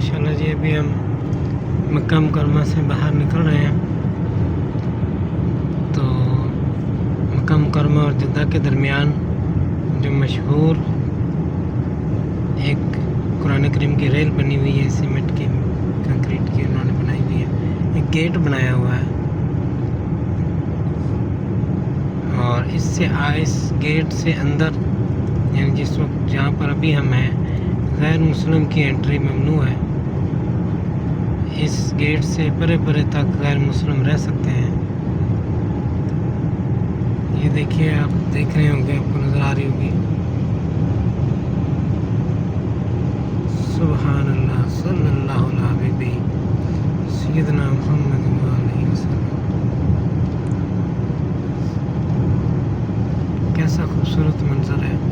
माशाल्लाह जी अभी हम मक्का मुकरमा से बाहर निकल रहे हैं। तो मक्का मुकरमा और जद्दा के दरमियान जो मशहूर एक कुरान करीम की रेल बनी हुई है, सीमेंट की कंक्रीट की उन्होंने बनाई हुई है, एक गेट बनाया हुआ है। और इस गेट से अंदर यानी जिस वक्त जहाँ पर अभी हम हैं, गैर मुस्लिम की एंट्री ममनू है। इस गेट से परे परे तक गैर मुस्लिम रह सकते हैं। ये देखिए, आप देख रहे होंगे, आपको नज़र आ रही होगी। सुभान अल्लाह सल्लल्लाहु अलैहि सय्यदना मुहम्मद अलैहि वसल्लम। कैसा खूबसूरत मंजर है।